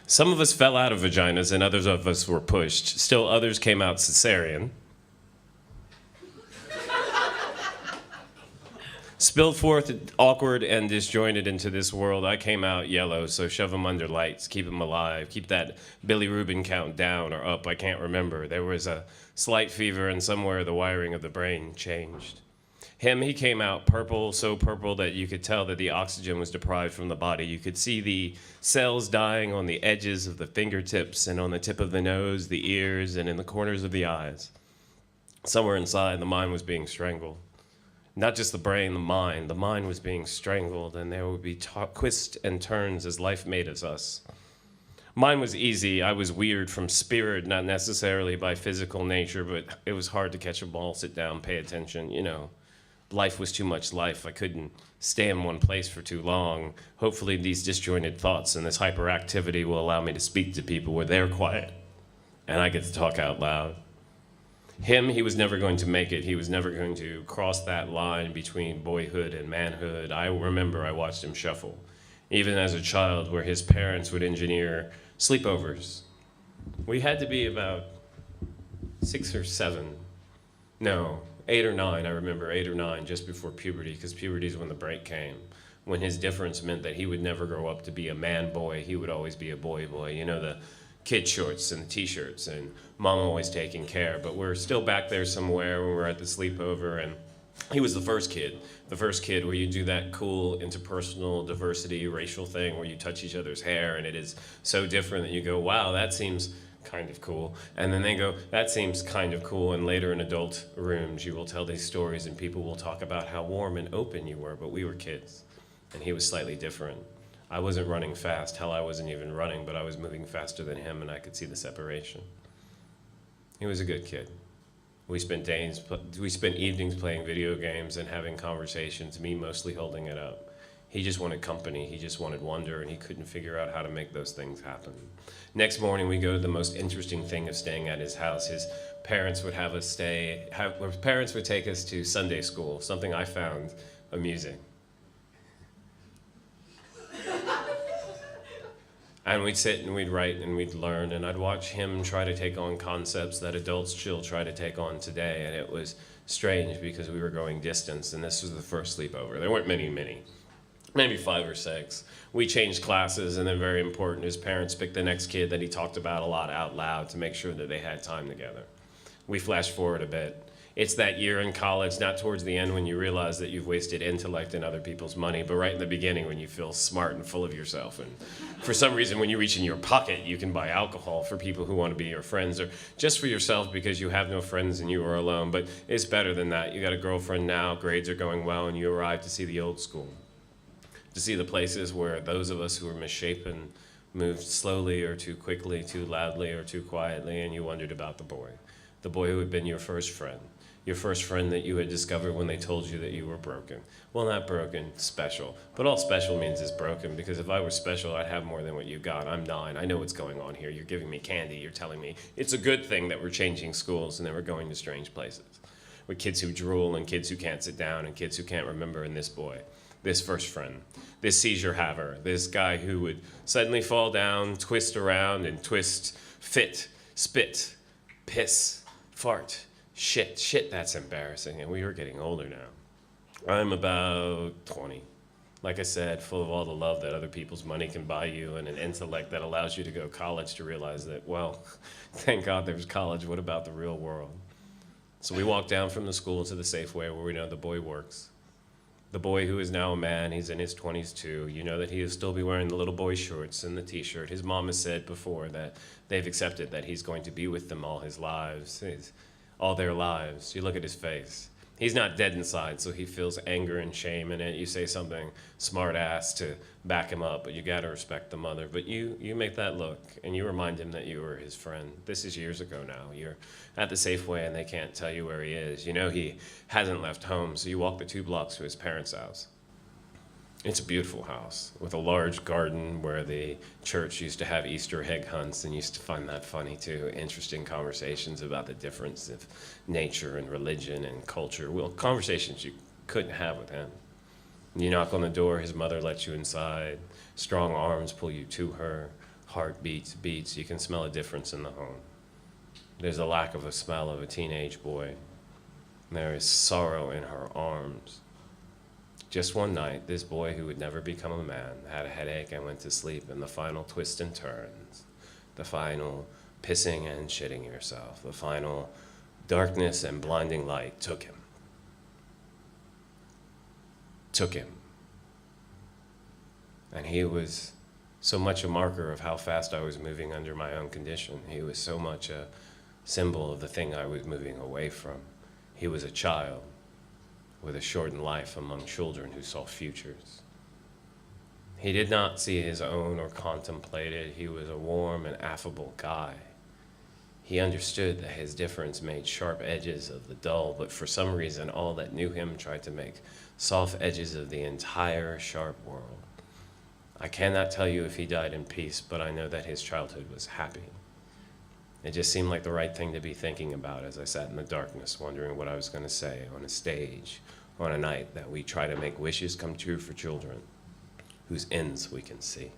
Some of us fell out of vaginas and others of us were pushed. Still others came out cesarean. Spilled forth awkward and disjointed into this world, I came out yellow, so shove 'em under lights, keep 'em alive, keep that Billy Rubin count down or up, I can't remember. There was a slight fever and somewhere the wiring of the brain changed. Him, he came out purple, so purple that you could tell that the oxygen was deprived from the body. You could see the cells dying on the edges of the fingertips and on the tip of the nose, the ears, and in the corners of the eyes. Somewhere inside, the mind was being strangled. Not just the brain, the mind. The mind was being strangled, and there would be twists and turns as life made us. Mine was easy. I was weird from spirit, not necessarily by physical nature, but it was hard to catch a ball, sit down, pay attention. You know, life was too much life. I couldn't stay in one place for too long. Hopefully these disjointed thoughts and this hyperactivity will allow me to speak to people where they're quiet, and I get to talk out loud. Him, he was never going to make it. He was never going to cross that line between boyhood and manhood. I remember I watched him shuffle, even as a child, where his parents would engineer sleepovers. We had to be about 6 or 7. No, 8 or 9, I remember, 8 or 9, just before puberty, because puberty is when the break came, when his difference meant that he would never grow up to be a man boy. He would always be a boy boy. You know, the kid shorts and the t-shirts and mom always taking care, but we're still back there somewhere when we're at the sleepover, and he was the first kid where you do that cool interpersonal diversity racial thing where you touch each other's hair and it is so different that you go, wow, that seems kind of cool, and then they go, that seems kind of cool, and later in adult rooms you will tell these stories and people will talk about how warm and open you were, but we were kids and he was slightly different. I wasn't running fast. Hell, I wasn't even running, but I was moving faster than him, and I could see the separation. He was a good kid. We spent evenings playing video games and having conversations, me mostly holding it up. He just wanted company. He just wanted wonder, and he couldn't figure out how to make those things happen. Next morning, we go to the most interesting thing of staying at his house. His parents would have us parents would take us to Sunday school, something I found amusing. And we'd sit and we'd write and we'd learn, and I'd watch him try to take on concepts that adults still try to take on today, and it was strange because we were going distance, and this was the first sleepover. There weren't many, maybe 5 or 6. We changed classes, and then very important, his parents picked the next kid that he talked about a lot out loud to make sure that they had time together. We flash forward a bit. It's that year in college, not towards the end when you realize that you've wasted intellect and other people's money, but right in the beginning when you feel smart and full of yourself. And for some reason, when you reach in your pocket, you can buy alcohol for people who want to be your friends, or just for yourself because you have no friends and you are alone. But it's better than that. You got a girlfriend now, grades are going well, and you arrive to see the old school. To see the places where those of us who were misshapen moved slowly or too quickly, too loudly or too quietly, and you wondered about the boy who had been your first friend. Your first friend that you had discovered when they told you that you were broken. Well, not broken, special. But all special means is broken, because if I were special, I'd have more than what you got. I'm 9. I know what's going on here. You're giving me candy. You're telling me it's a good thing that we're changing schools and that we're going to strange places. With kids who drool and kids who can't sit down and kids who can't remember, and this boy, this first friend, this seizure haver, this guy who would suddenly fall down, twist around and twist, fit, spit, piss, fart. Shit, that's embarrassing, and we were getting older now. I'm about 20. Like I said, full of all the love that other people's money can buy you and an intellect that allows you to go to college to realize that, well, thank God there's college, what about the real world? So we walk down from the school to the Safeway where we know the boy works. The boy who is now a man, he's in his 20s too. You know that he'll still be wearing the little boy shorts and the t-shirt. His mom has said before that they've accepted that he's going to be with them all his lives. All their lives. You look at his face. He's not dead inside, so he feels anger and shame in it. You say something smart ass to back him up, but you gotta respect the mother. But you make that look, and you remind him that you were his friend. This is years ago now. You're at the Safeway, and they can't tell you where he is. You know he hasn't left home, so you walk the 2 blocks to his parents' house. It's a beautiful house with a large garden where the church used to have Easter egg hunts, and used to find that funny too. Interesting conversations about the difference of nature and religion and culture. Well, conversations you couldn't have with him. You knock on the door, his mother lets you inside. Strong arms pull you to her. heart beats. You can smell a difference in the home. There's a lack of a smell of a teenage boy. There is sorrow in her arms. Just one night, this boy who would never become a man had a headache and went to sleep, and the final twists and turns, the final pissing and shitting yourself, the final darkness and blinding light took him. And he was so much a marker of how fast I was moving under my own condition. He was so much a symbol of the thing I was moving away from. He was a child with a shortened life among children who saw futures. He did not see his own or contemplate it. He was a warm and affable guy. He understood that his difference made sharp edges of the dull, but for some reason, all that knew him tried to make soft edges of the entire sharp world. I cannot tell you if he died in peace, but I know that his childhood was happy. It just seemed like the right thing to be thinking about as I sat in the darkness, wondering what I was going to say on a stage on a night that we try to make wishes come true for children whose ends we can see.